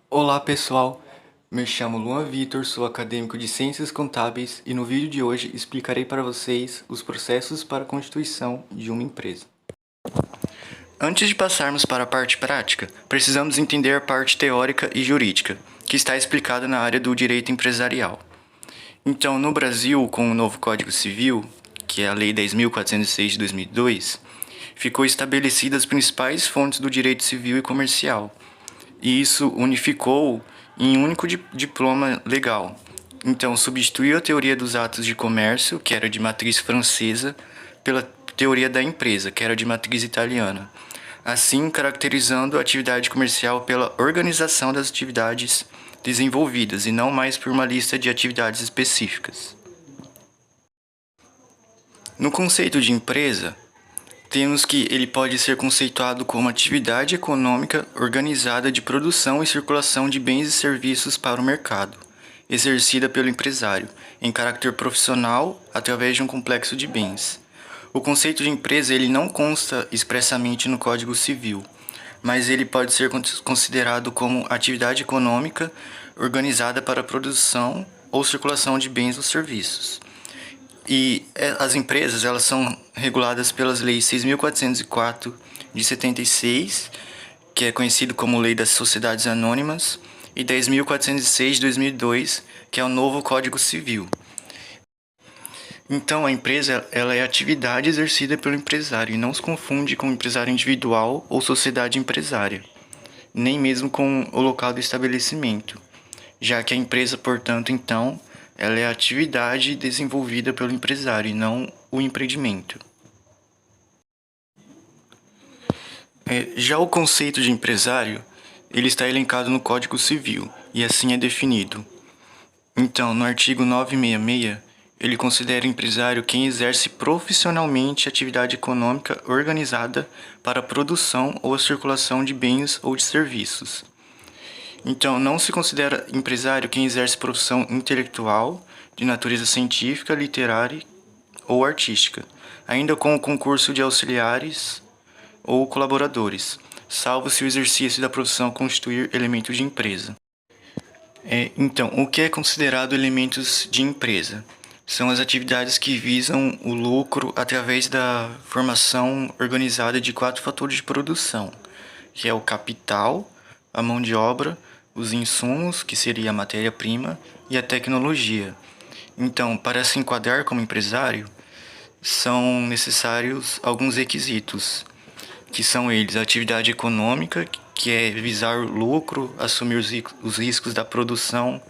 Olá pessoal, me chamo Luan Vitor, sou acadêmico de Ciências Contábeis e no vídeo de hoje explicarei para vocês os processos para a constituição de uma empresa. Antes de passarmos para a parte prática, precisamos entender a parte teórica e jurídica, que está explicada na área do direito empresarial. Então, no Brasil, com o novo Código Civil, que é a Lei 10.406 de 2002, ficou estabelecidas as principais fontes do direito civil e comercial, e isso unificou em um único diploma legal. Então, substituiu a teoria dos atos de comércio, que era de matriz francesa, pela teoria da empresa, que era de matriz italiana, assim caracterizando a atividade comercial pela organização das atividades desenvolvidas e não mais por uma lista de atividades específicas. No conceito de empresa, temos que ele pode ser conceituado como atividade econômica organizada de produção e circulação de bens e serviços para o mercado, exercida pelo empresário, em caráter profissional, através de um complexo de bens. O conceito de empresa ele não consta expressamente no Código Civil, mas ele pode ser considerado como atividade econômica organizada para a produção ou circulação de bens ou serviços. E as empresas, elas são reguladas pelas leis 6.404 de 76, que é conhecido como Lei das Sociedades Anônimas, e 10.406 de 2002, que é o novo Código Civil. Então, a empresa ela é a atividade exercida pelo empresário e não se confunde com empresário individual ou sociedade empresária, nem mesmo com o local do estabelecimento, já que a empresa, portanto, então, ela é a atividade desenvolvida pelo empresário e não o empreendimento. Já o conceito de empresário, ele está elencado no Código Civil e assim é definido. Então, no artigo 966, ele considera empresário quem exerce profissionalmente atividade econômica organizada para a produção ou a circulação de bens ou de serviços. Então, não se considera empresário quem exerce profissão intelectual de natureza científica, literária ou artística, ainda com o concurso de auxiliares ou colaboradores, salvo se o exercício da profissão constituir elemento de empresa. Então, o que é considerado elementos de empresa? São as atividades que visam o lucro através da formação organizada de 4 fatores de produção, que é o capital, a mão de obra, os insumos, que seria a matéria-prima, e a tecnologia. Então, para se enquadrar como empresário, são necessários alguns requisitos, que são eles: a atividade econômica, que é visar o lucro, assumir os riscos da produção.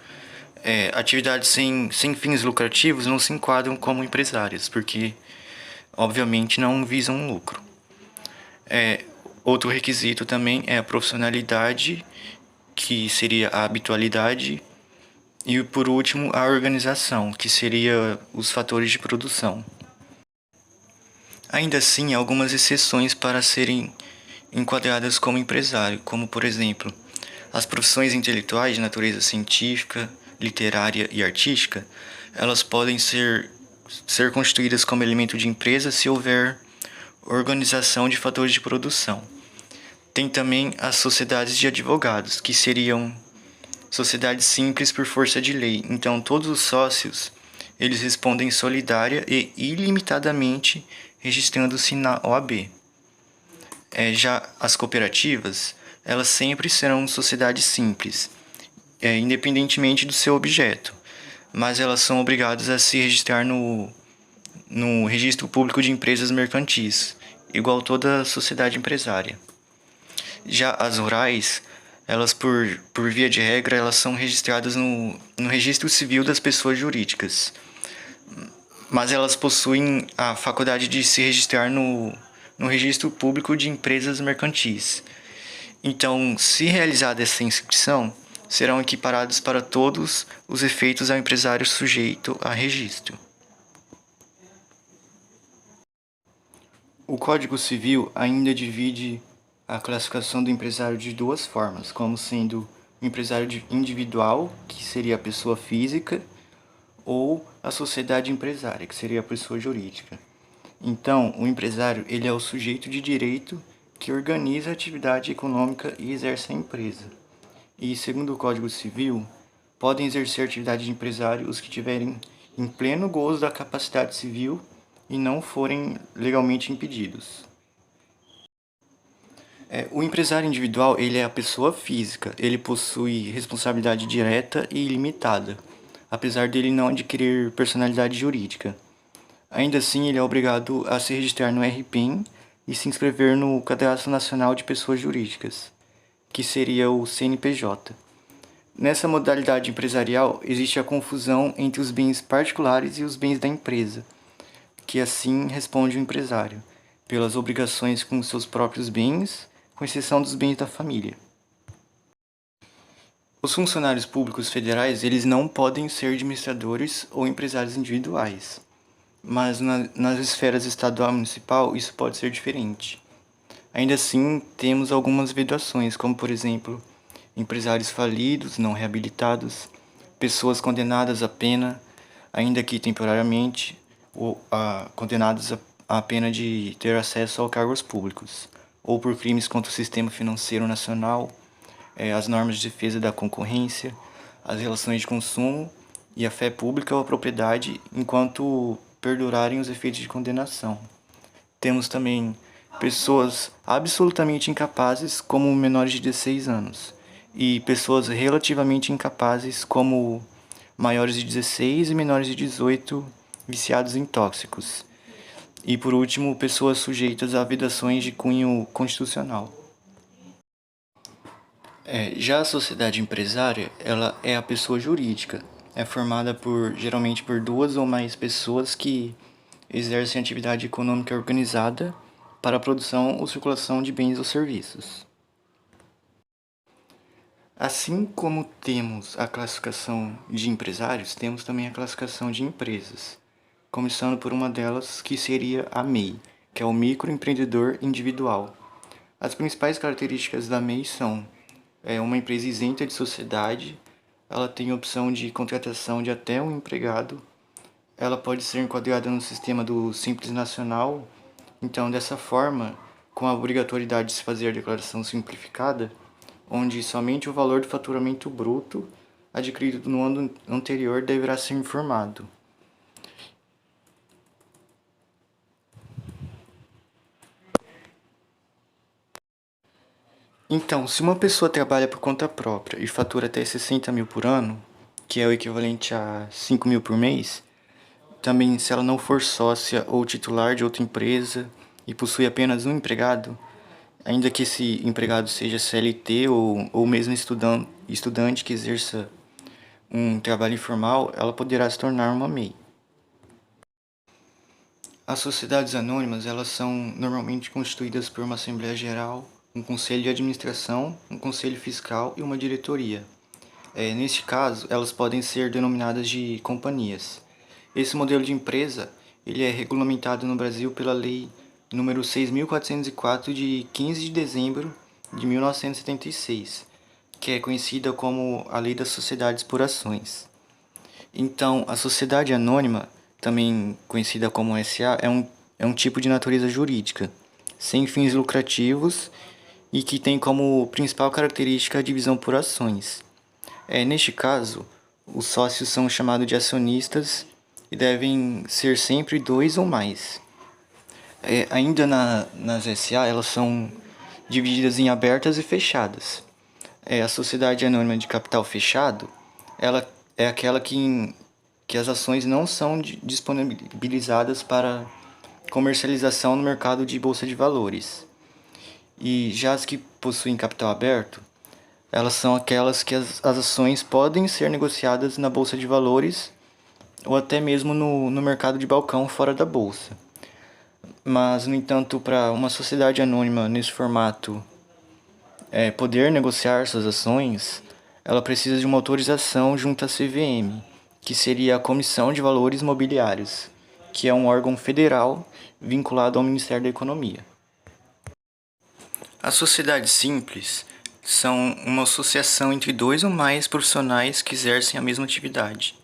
Atividades sem fins lucrativos não se enquadram como empresárias, porque, obviamente, não visam lucro. Outro requisito também é a profissionalidade, que seria a habitualidade, e, por último, a organização, que seria os fatores de produção. Ainda assim, há algumas exceções para serem enquadradas como empresário, como, por exemplo, as profissões intelectuais de natureza científica, literária e artística, elas podem ser constituídas como elemento de empresa se houver organização de fatores de produção. Tem também as sociedades de advogados, que seriam sociedades simples por força de lei. Então, todos os sócios, eles respondem solidária e ilimitadamente registrando-se na OAB. Já as cooperativas, elas sempre serão sociedades simples, independentemente do seu objeto, mas elas são obrigadas a se registrar no Registro Público de Empresas Mercantis, igual toda sociedade empresária. Já as rurais, elas por via de regra, elas são registradas no Registro Civil das Pessoas Jurídicas, mas elas possuem a faculdade de se registrar no Registro Público de Empresas Mercantis. Então, se realizada essa inscrição, serão equiparados para todos os efeitos ao empresário sujeito a registro. O Código Civil ainda divide a classificação do empresário de duas formas, como sendo o empresário individual, que seria a pessoa física, ou a sociedade empresária, que seria a pessoa jurídica. Então, o empresário ele é o sujeito de direito que organiza a atividade econômica e exerce a empresa. e, segundo o Código Civil, podem exercer atividade de empresário os que tiverem em pleno gozo da capacidade civil e não forem legalmente impedidos. O empresário individual, ele é a pessoa física, ele possui responsabilidade direta e ilimitada, apesar dele não adquirir personalidade jurídica. Ainda assim, ele é obrigado a se registrar no RPEM e se inscrever no Cadastro Nacional de Pessoas Jurídicas, que seria o CNPJ. Nessa modalidade empresarial, existe a confusão entre os bens particulares e os bens da empresa, que assim responde o empresário, pelas obrigações com seus próprios bens, com exceção dos bens da família. Os funcionários públicos federais, eles não podem ser administradores ou empresários individuais, mas nas esferas estadual e municipal isso pode ser diferente. Ainda assim, temos algumas vedações, como por exemplo, empresários falidos, não reabilitados, pessoas condenadas à pena, ainda que temporariamente, ou condenadas à pena de ter acesso a cargos públicos, ou por crimes contra o sistema financeiro nacional, as normas de defesa da concorrência, as relações de consumo e a fé pública ou a propriedade, enquanto perdurarem os efeitos de condenação. Temos também pessoas absolutamente incapazes, como menores de 16 anos, e pessoas relativamente incapazes, como maiores de 16 e menores de 18 viciados em tóxicos. E por último, pessoas sujeitas a vedações de cunho constitucional. Já a sociedade empresária, ela é a pessoa jurídica. É formada geralmente por duas ou mais pessoas que exercem atividade econômica organizada para a produção ou circulação de bens ou serviços. Assim como temos a classificação de empresários, temos também a classificação de empresas, começando por uma delas que seria a MEI, que é o microempreendedor individual. As principais características da MEI são uma empresa isenta de sociedade, ela tem opção de contratação de até um empregado, ela pode ser enquadrada no sistema do Simples Nacional. Então, dessa forma, com a obrigatoriedade de se fazer a declaração simplificada, onde somente o valor do faturamento bruto adquirido no ano anterior deverá ser informado. Então, se uma pessoa trabalha por conta própria e fatura até 60 mil por ano, que é o equivalente a 5 mil por mês, também se ela não for sócia ou titular de outra empresa e possui apenas um empregado, ainda que esse empregado seja CLT ou mesmo estudante que exerça um trabalho informal, ela poderá se tornar uma MEI. As sociedades anônimas, elas são normalmente constituídas por uma Assembleia Geral, um Conselho de Administração, um Conselho Fiscal e uma diretoria. Neste caso, elas podem ser denominadas de companhias. Esse modelo de empresa ele é regulamentado no Brasil pela Lei número 6.404 de 15 de dezembro de 1976, que é conhecida como a Lei das Sociedades por Ações. Então, a sociedade anônima, também conhecida como SA, é um tipo de natureza jurídica, sem fins lucrativos e que tem como principal característica a divisão por ações. Neste caso, os sócios são chamados de acionistas e devem ser sempre dois ou mais. Ainda nas SA, elas são divididas em abertas e fechadas. A sociedade anônima de capital fechado, ela é aquela que as ações não são disponibilizadas para comercialização no mercado de bolsa de valores. E já as que possuem capital aberto, elas são aquelas que as ações podem ser negociadas na bolsa de valores ou até mesmo no mercado de balcão fora da bolsa. Mas, no entanto, para uma sociedade anônima nesse formato poder negociar suas ações, ela precisa de uma autorização junto à CVM, que seria a Comissão de Valores Mobiliários, que é um órgão federal vinculado ao Ministério da Economia. As sociedades simples são uma associação entre dois ou mais profissionais que exercem a mesma atividade,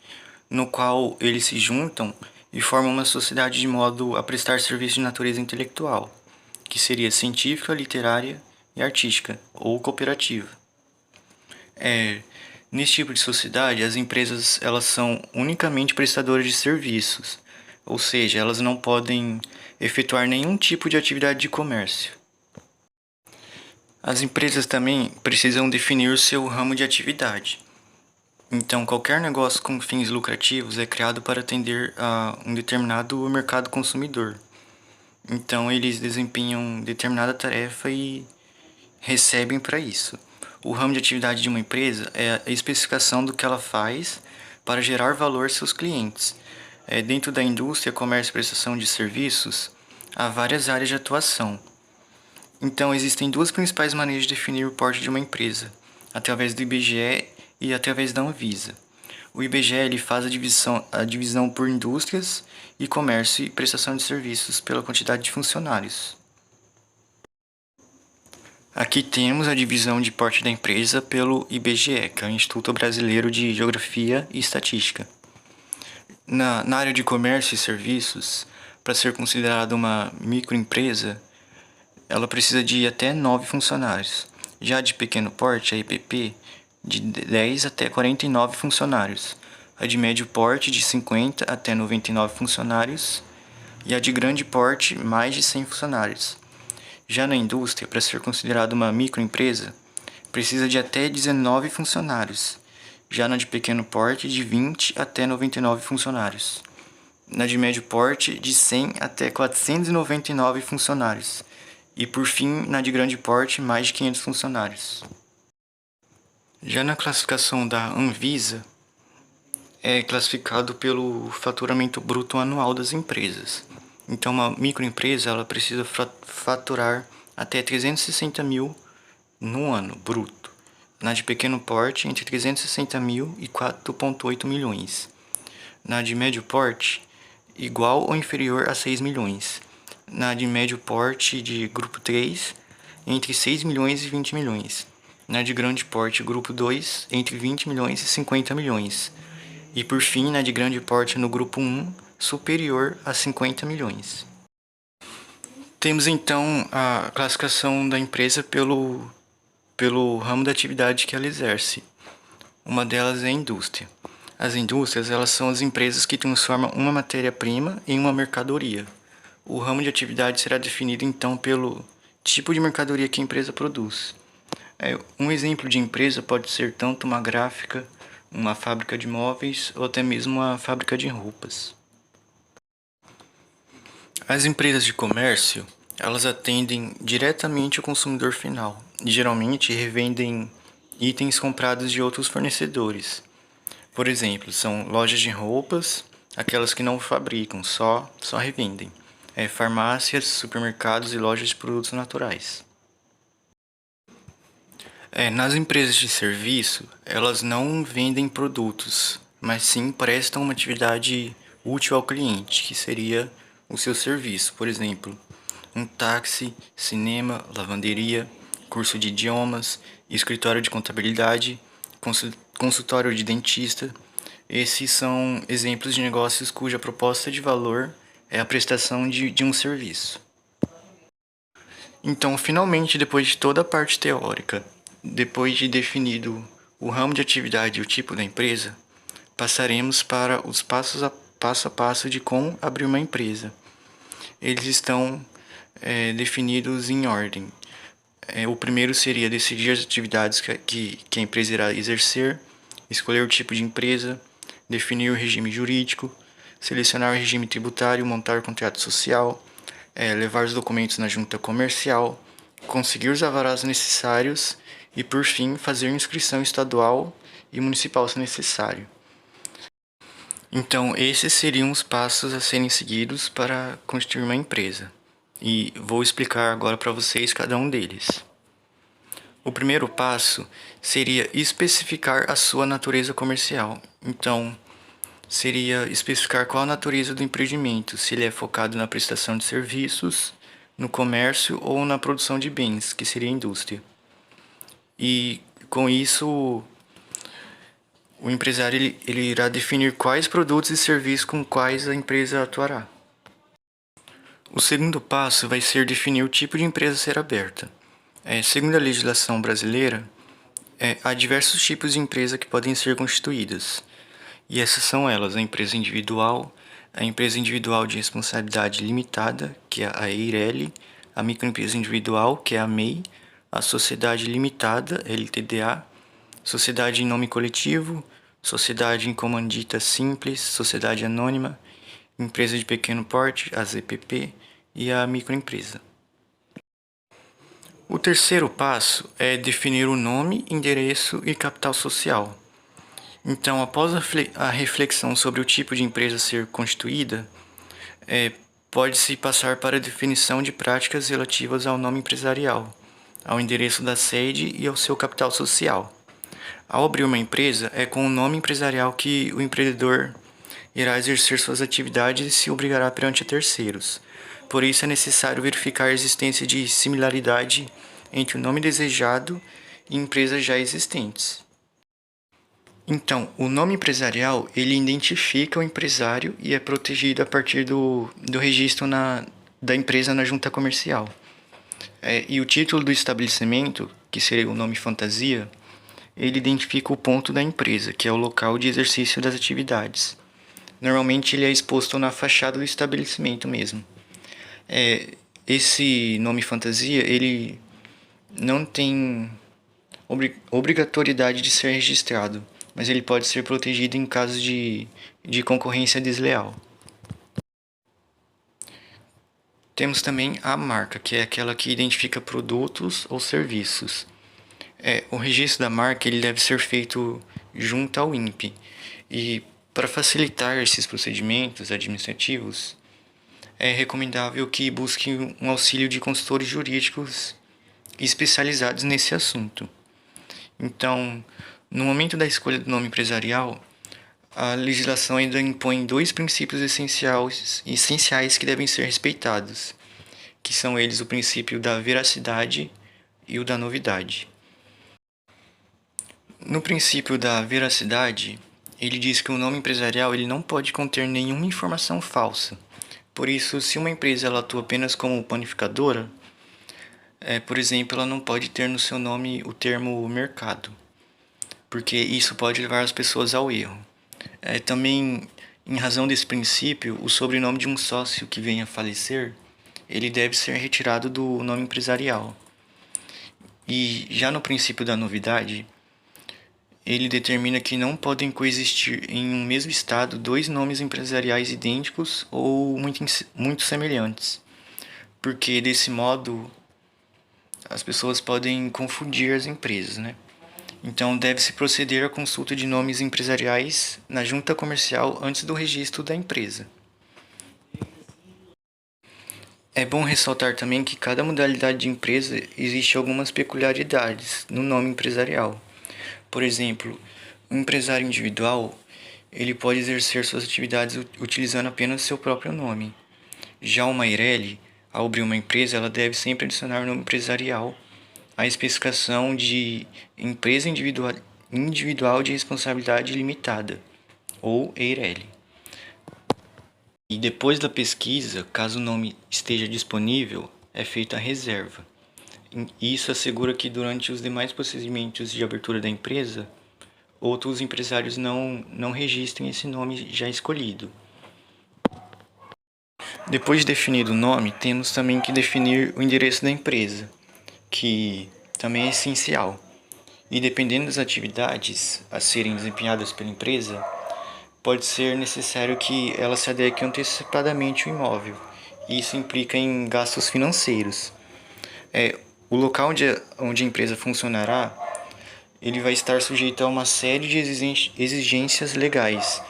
no qual eles se juntam e formam uma sociedade de modo a prestar serviço de natureza intelectual, que seria científica, literária e artística, ou cooperativa. Nesse tipo de sociedade, as empresas elas são unicamente prestadoras de serviços, ou seja, elas não podem efetuar nenhum tipo de atividade de comércio. As empresas também precisam definir o seu ramo de atividade. Então, qualquer negócio com fins lucrativos é criado para atender a um determinado mercado consumidor. Então, eles desempenham determinada tarefa e recebem para isso. O ramo de atividade de uma empresa é a especificação do que ela faz para gerar valor aos seus clientes. Dentro da indústria, comércio e prestação de serviços, há várias áreas de atuação. Então, existem duas principais maneiras de definir o porte de uma empresa, através do IBGE e através da Anvisa. O IBGE ele faz a divisão por indústrias e comércio e prestação de serviços pela quantidade de funcionários. Aqui temos a divisão de porte da empresa pelo IBGE, que é o Instituto Brasileiro de Geografia e Estatística. Na área de comércio e serviços, para ser considerada uma microempresa, ela precisa de até 9 funcionários. Já de pequeno porte, a EPP, de 10 até 49 funcionários. A de médio porte, de 50 até 99 funcionários. E a de grande porte, mais de 100 funcionários. Já na indústria, para ser considerada uma microempresa, precisa de até 19 funcionários. Já na de pequeno porte, de 20 até 99 funcionários. Na de médio porte, de 100 até 499 funcionários. E por fim, na de grande porte, mais de 500 funcionários. Já na classificação da Anvisa, é classificado pelo faturamento bruto anual das empresas. Então, uma microempresa ela precisa faturar até 360 mil no ano, bruto. Na de pequeno porte, entre 360 mil e 4,8 milhões. Na de médio porte, igual ou inferior a 6 milhões. Na de médio porte de grupo 3, entre 6 milhões e 20 milhões. Na de grande porte, grupo 2, entre 20 milhões e 50 milhões. E por fim, na de grande porte no grupo 1, superior a 50 milhões. Temos então a classificação da empresa pelo ramo da atividade que ela exerce. Uma delas é a indústria. As indústrias elas são as empresas que transformam uma matéria-prima em uma mercadoria. O ramo de atividade será definido então pelo tipo de mercadoria que a empresa produz. Um exemplo de empresa pode ser tanto uma gráfica, uma fábrica de móveis ou até mesmo uma fábrica de roupas. As empresas de comércio, elas atendem diretamente o consumidor final e geralmente revendem itens comprados de outros fornecedores. Por exemplo, são lojas de roupas, aquelas que não fabricam, só revendem. Farmácias, supermercados e lojas de produtos naturais. Nas empresas de serviço, elas não vendem produtos, mas sim prestam uma atividade útil ao cliente, que seria o seu serviço. Por exemplo, um táxi, cinema, lavanderia, curso de idiomas, escritório de contabilidade, consultório de dentista. Esses são exemplos de negócios cuja proposta de valor é a prestação de um serviço. Então, finalmente, depois de toda a parte teórica, depois de definido o ramo de atividade e o tipo da empresa, passaremos para os passo a passo de como abrir uma empresa. Eles estão definidos em ordem. O primeiro seria decidir as atividades que a empresa irá exercer, escolher o tipo de empresa, definir o regime jurídico, selecionar o regime tributário, montar o contrato social, levar os documentos na junta comercial, conseguir os alvarás necessários e, por fim, fazer inscrição estadual e municipal se necessário. Então, esses seriam os passos a serem seguidos para constituir uma empresa. E vou explicar agora para vocês cada um deles. O primeiro passo seria especificar a sua natureza comercial. Então, seria especificar qual a natureza do empreendimento, se ele é focado na prestação de serviços, no comércio ou na produção de bens, que seria a indústria. E com isso, o empresário ele irá definir quais produtos e serviços com quais a empresa atuará. O segundo passo vai ser definir o tipo de empresa a ser aberta. Segundo a legislação brasileira, Há diversos tipos de empresa que podem ser constituídas. E essas são elas: a empresa individual de responsabilidade limitada, que é a EIRELI, a microempresa individual, que é a MEI, a sociedade limitada, LTDA, sociedade em nome coletivo, sociedade em comandita simples, sociedade anônima, empresa de pequeno porte, a ZPP, e a microempresa. O terceiro passo é definir o nome, endereço e capital social. Então, após a reflexão sobre o tipo de empresa a ser constituída, pode-se passar para a definição de práticas relativas ao nome empresarial, ao endereço da sede e ao seu capital social. Ao abrir uma empresa, é com o nome empresarial que o empreendedor irá exercer suas atividades e se obrigará perante terceiros. Por isso, é necessário verificar a existência de similaridade entre o nome desejado e empresas já existentes. Então, o nome empresarial, ele identifica o empresário e é protegido a partir do registro da empresa na junta comercial. E o título do estabelecimento, que seria o nome fantasia, ele identifica o ponto da empresa, que é o local de exercício das atividades. Normalmente ele é exposto na fachada do estabelecimento mesmo. Esse nome fantasia, ele não tem obrigatoriedade de ser registrado, mas ele pode ser protegido em caso de concorrência desleal. Temos também a marca, que é aquela que identifica produtos ou serviços. O registro da marca ele deve ser feito junto ao INPE. E para facilitar esses procedimentos administrativos, é recomendável que busque um auxílio de consultores jurídicos especializados nesse assunto. Então, no momento da escolha do nome empresarial, a legislação ainda impõe dois princípios essenciais que devem ser respeitados, que são eles o princípio da veracidade e o da novidade. No princípio da veracidade, ele diz que o nome empresarial ele não pode conter nenhuma informação falsa. Por isso, se uma empresa ela atua apenas como panificadora, por exemplo, ela não pode ter no seu nome o termo mercado, porque isso pode levar as pessoas ao erro. Também, em razão desse princípio, o sobrenome de um sócio que venha a falecer, ele deve ser retirado do nome empresarial. E já no princípio da novidade, ele determina que não podem coexistir em um mesmo estado dois nomes empresariais idênticos ou muito semelhantes, porque desse modo as pessoas podem confundir as empresas, né? Então deve-se proceder à consulta de nomes empresariais na junta comercial antes do registro da empresa. É bom ressaltar também que cada modalidade de empresa existe algumas peculiaridades no nome empresarial. Por exemplo, um empresário individual ele pode exercer suas atividades utilizando apenas seu próprio nome. Já uma EIRELI, ao abrir uma empresa, ela deve sempre adicionar o nome empresarial à especificação de empresa individual de responsabilidade limitada, ou EIRELI. E depois da pesquisa, caso o nome esteja disponível, é feita a reserva. Isso assegura que durante os demais procedimentos de abertura da empresa, outros empresários não registrem esse nome já escolhido. Depois de definido o nome, temos também que definir o endereço da empresa, que também é essencial. E dependendo das atividades a serem desempenhadas pela empresa, pode ser necessário que ela se adeque antecipadamente ao imóvel. Isso implica em gastos financeiros. O local onde a empresa funcionará, ele vai estar sujeito a uma série de exigências legais,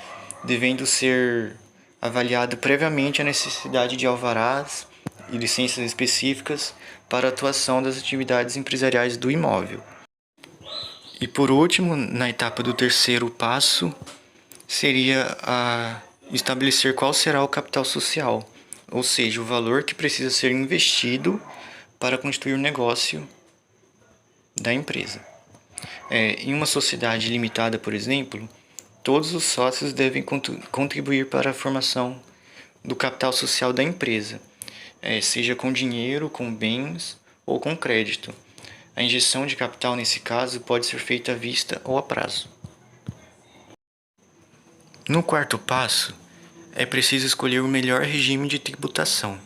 devendo ser avaliado previamente a necessidade de alvarás e licenças específicas para a atuação das atividades empresariais do imóvel. E por último, na etapa do terceiro passo, seria estabelecer qual será o capital social, ou seja, o valor que precisa ser investido para constituir o negócio da empresa. Em uma sociedade limitada, por exemplo, todos os sócios devem contribuir para a formação do capital social da empresa, seja com dinheiro, com bens ou com crédito. A injeção de capital, nesse caso, pode ser feita à vista ou a prazo. No quarto passo, é preciso escolher o melhor regime de tributação.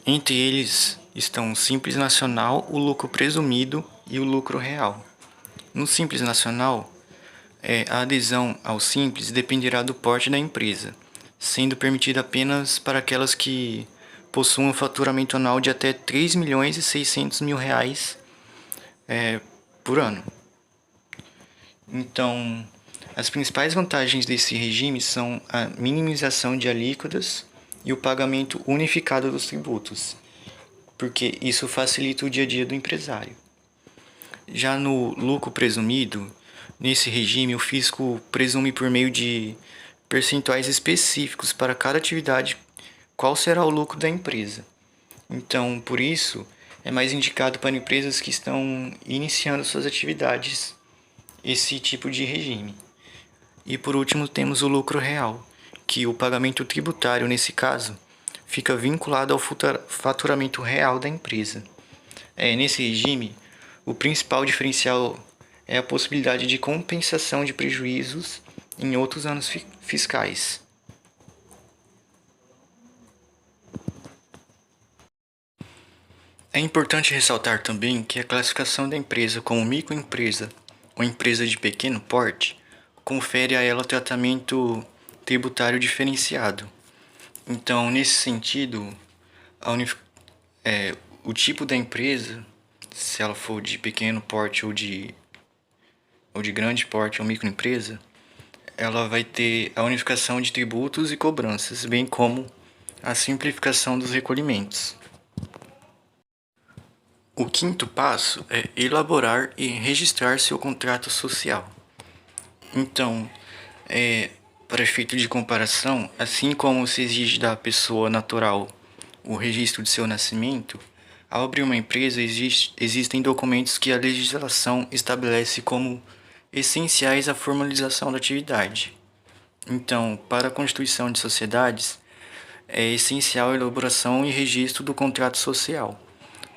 Entre eles estão o Simples Nacional, o lucro presumido e o lucro real. No Simples Nacional, a adesão ao Simples dependerá do porte da empresa, sendo permitida apenas para aquelas que possuam um faturamento anual de até R$ 3.600.000 por ano. Então, as principais vantagens desse regime são a minimização de alíquotas e o pagamento unificado dos tributos, porque isso facilita o dia a dia do empresário. Já no lucro presumido, nesse regime o fisco presume por meio de percentuais específicos para cada atividade qual será o lucro da empresa. Então, por isso, é mais indicado para empresas que estão iniciando suas atividades esse tipo de regime. E por último, temos o lucro real, que o pagamento tributário, nesse caso, fica vinculado ao faturamento real da empresa. Nesse regime, o principal diferencial é a possibilidade de compensação de prejuízos em outros anos fiscais. É importante ressaltar também que a classificação da empresa como microempresa ou empresa de pequeno porte confere a ela tratamento tributário diferenciado. Então, nesse sentido, o tipo da empresa, se ela for de pequeno porte ou de grande porte ou microempresa, ela vai ter a unificação de tributos e cobranças, bem como a simplificação dos recolhimentos. O quinto passo é elaborar e registrar seu contrato social. Então, para efeito de comparação, assim como se exige da pessoa natural o registro de seu nascimento, ao abrir uma empresa existem documentos que a legislação estabelece como essenciais à formalização da atividade. Então, para a constituição de sociedades, é essencial a elaboração e registro do contrato social.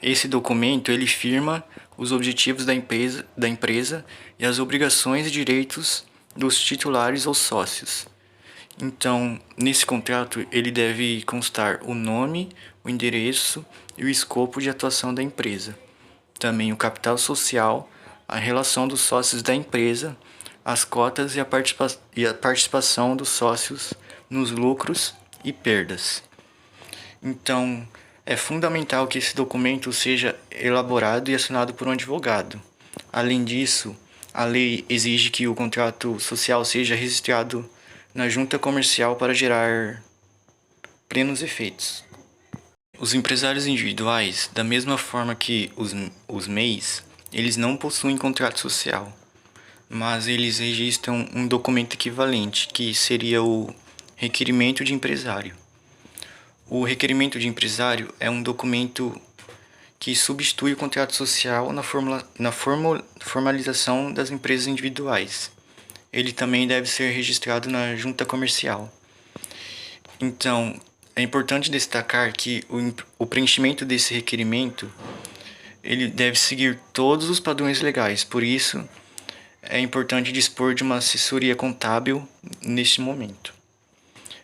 Esse documento ele firma os objetivos da empresa e as obrigações e direitos dos titulares ou sócios. Então, nesse contrato, ele deve constar o nome, o endereço e o escopo de atuação da empresa. Também o capital social, a relação dos sócios da empresa, as cotas e a participação dos sócios nos lucros e perdas. Então, é fundamental que esse documento seja elaborado e assinado por um advogado. Além disso, a lei exige que o contrato social seja registrado na junta comercial para gerar plenos efeitos. Os empresários individuais, da mesma forma que os MEIs, eles não possuem contrato social, mas eles registram um documento equivalente, que seria o requerimento de empresário. O requerimento de empresário é um documento que substitui o contrato social na formalização das empresas individuais. Ele também deve ser registrado na junta comercial. Então, é importante destacar que o preenchimento desse requerimento ele deve seguir todos os padrões legais, por isso é importante dispor de uma assessoria contábil neste momento.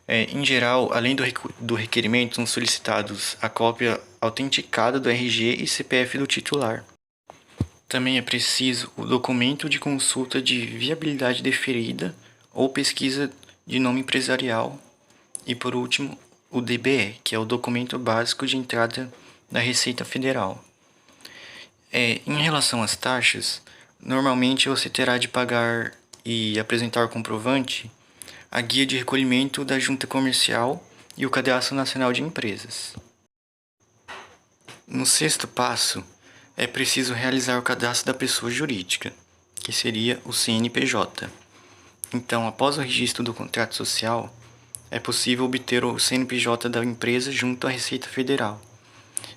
Em geral, além do requerimento, são solicitados a cópia autenticada do RG e CPF do titular. Também é preciso o documento de consulta de viabilidade deferida ou pesquisa de nome empresarial e, por último, o DBE, que é o documento básico de entrada da Receita Federal. Em relação às taxas, normalmente você terá de pagar e apresentar o comprovante, a guia de recolhimento da Junta Comercial e o Cadastro Nacional de Empresas. No sexto passo, é preciso realizar o cadastro da pessoa jurídica, que seria o CNPJ. Então, após o registro do contrato social, é possível obter o CNPJ da empresa junto à Receita Federal.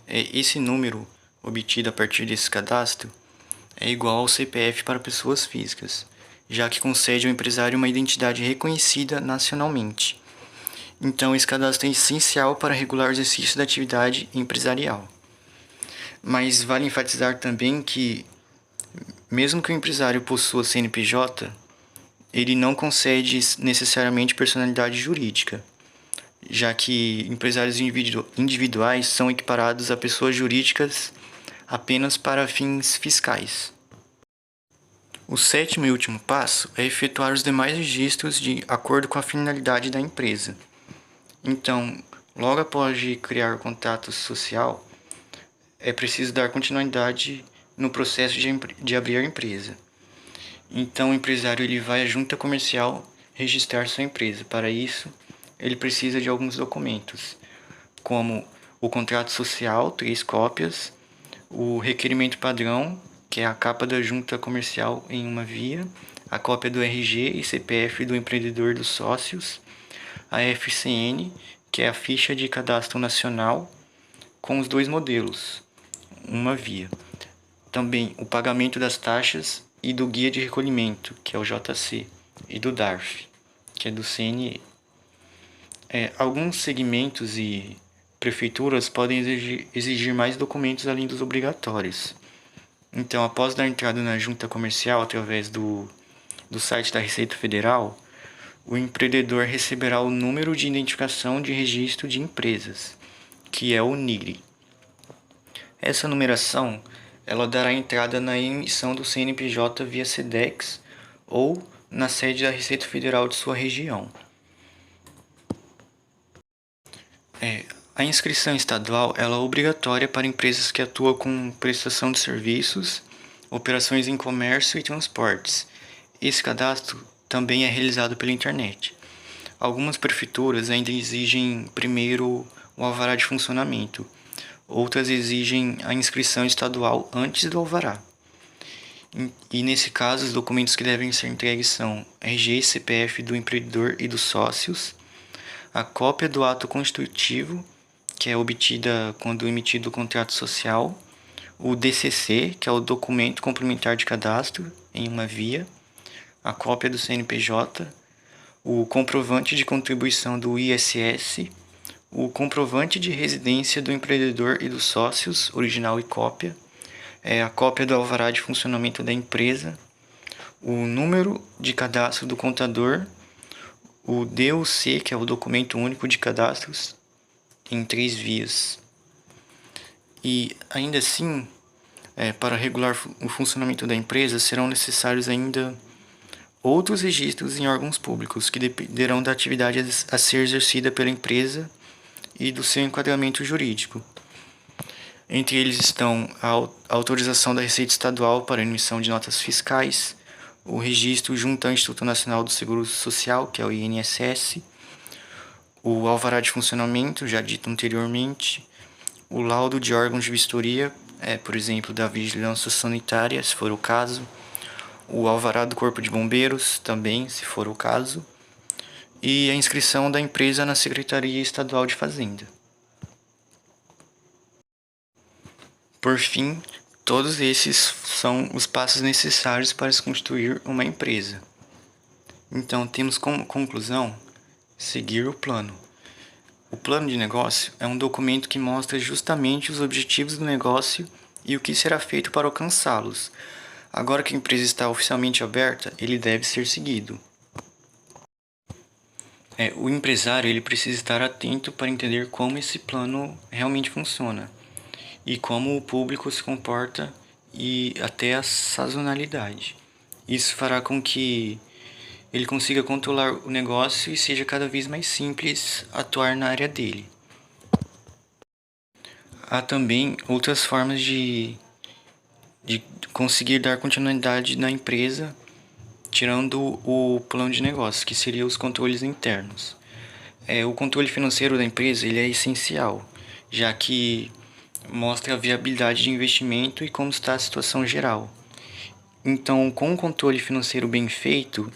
Esse número, obtido a partir desse cadastro, é igual ao CPF para pessoas físicas, já que concede ao empresário uma identidade reconhecida nacionalmente. Então, esse cadastro é essencial para regular o exercício da atividade empresarial. Mas vale enfatizar também que, mesmo que o empresário possua CNPJ, ele não concede necessariamente personalidade jurídica, já que empresários individuais são equiparados a pessoas jurídicas apenas para fins fiscais. O sétimo e último passo é efetuar os demais registros de acordo com a finalidade da empresa. Então, logo após de criar o contrato social, é preciso dar continuidade no processo de abrir a empresa. Então, o empresário ele vai à junta comercial registrar sua empresa. Para isso, ele precisa de alguns documentos, como o contrato social, 3 cópias, o requerimento padrão, que é a capa da junta comercial em uma via, a cópia do RG e CPF do empreendedor e dos sócios, a FCN, que é a ficha de cadastro nacional, com os 2 modelos, uma via. Também o pagamento das taxas e do guia de recolhimento, que é o JC, e do DARF, que é do CNE. Alguns segmentos e prefeituras podem exigir mais documentos além dos obrigatórios. Então, após dar entrada na junta comercial através do site da Receita Federal, o empreendedor receberá o número de identificação de registro de empresas, que é o NIGRE. Essa numeração ela dará entrada na emissão do CNPJ via SEDEX ou na sede da Receita Federal de sua região. A inscrição estadual ela é obrigatória para empresas que atuam com prestação de serviços, operações em comércio e transportes. Esse cadastro também é realizado pela internet. Algumas prefeituras ainda exigem primeiro o alvará de funcionamento, outras exigem a inscrição estadual antes do alvará. E nesse caso, os documentos que devem ser entregues são RG e CPF do empreendedor e dos sócios, a cópia do ato constitutivo, que é obtida quando emitido o contrato social, o DCC, que é o documento complementar de cadastro em uma via, a cópia do CNPJ, o comprovante de contribuição do ISS, o comprovante de residência do empreendedor e dos sócios, original e cópia, a cópia do alvará de funcionamento da empresa, o número de cadastro do contador, o DUC, que é o documento único de cadastros, em 3 vias. E ainda assim, para regular o funcionamento da empresa, serão necessários ainda outros registros em órgãos públicos, que dependerão da atividade a ser exercida pela empresa e do seu enquadramento jurídico. Entre eles estão a autorização da Receita Estadual para emissão de notas fiscais, o registro junto ao Instituto Nacional do Seguro Social, que é o INSS, o alvará de funcionamento, já dito anteriormente, o laudo de órgãos de vistoria, por exemplo, da vigilância sanitária, se for o caso, o alvará do Corpo de Bombeiros, também, se for o caso, e a inscrição da empresa na Secretaria Estadual de Fazenda. Por fim, todos esses são os passos necessários para se constituir uma empresa. Então, temos como conclusão seguir o plano. O plano de negócio é um documento que mostra justamente os objetivos do negócio e o que será feito para alcançá-los. Agora que a empresa está oficialmente aberta, ele deve ser seguido. O empresário ele precisa estar atento para entender como esse plano realmente funciona e como o público se comporta e até a sazonalidade. Isso fará com que ele consiga controlar o negócio e seja cada vez mais simples atuar na área dele. Há também outras formas de conseguir dar continuidade na empresa, tirando o plano de negócio, que seria os controles internos. O controle financeiro da empresa ele é essencial, já que mostra a viabilidade de investimento e como está a situação geral. Então, com um controle financeiro bem feito,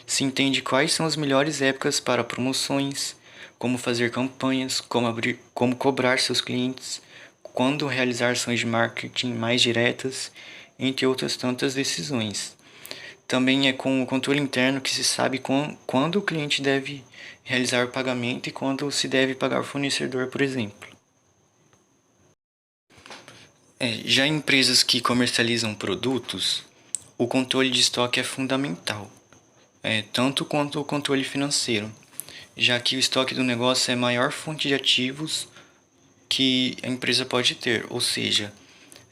se entende quais são as melhores épocas para promoções, como fazer campanhas, como cobrar seus clientes, quando realizar ações de marketing mais diretas, entre outras tantas decisões. Também é com o controle interno que se sabe quando o cliente deve realizar o pagamento e quando se deve pagar o fornecedor, por exemplo. Já em empresas que comercializam produtos, o controle de estoque é fundamental, tanto quanto o controle financeiro, já que o estoque do negócio é a maior fonte de ativos que a empresa pode ter, ou seja,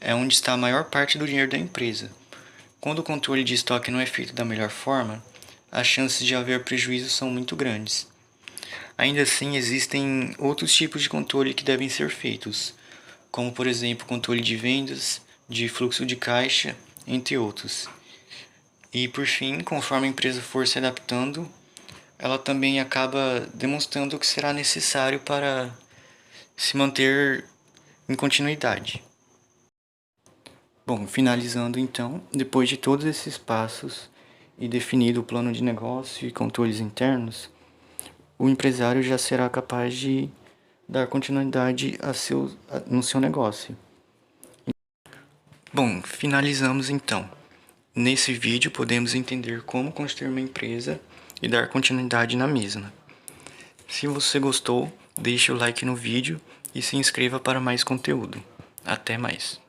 é onde está a maior parte do dinheiro da empresa. Quando o controle de estoque não é feito da melhor forma, as chances de haver prejuízos são muito grandes. Ainda assim, existem outros tipos de controle que devem ser feitos, como por exemplo controle de vendas, de fluxo de caixa, entre outros. E por fim, conforme a empresa for se adaptando, ela também acaba demonstrando o que será necessário para se manter em continuidade. Bom, finalizando então, depois de todos esses passos e definido o plano de negócio e controles internos, o empresário já será capaz de dar continuidade no seu negócio. Bom, finalizamos então. Nesse vídeo podemos entender como construir uma empresa e dar continuidade na mesma. Se você gostou, deixe o like no vídeo e se inscreva para mais conteúdo. Até mais!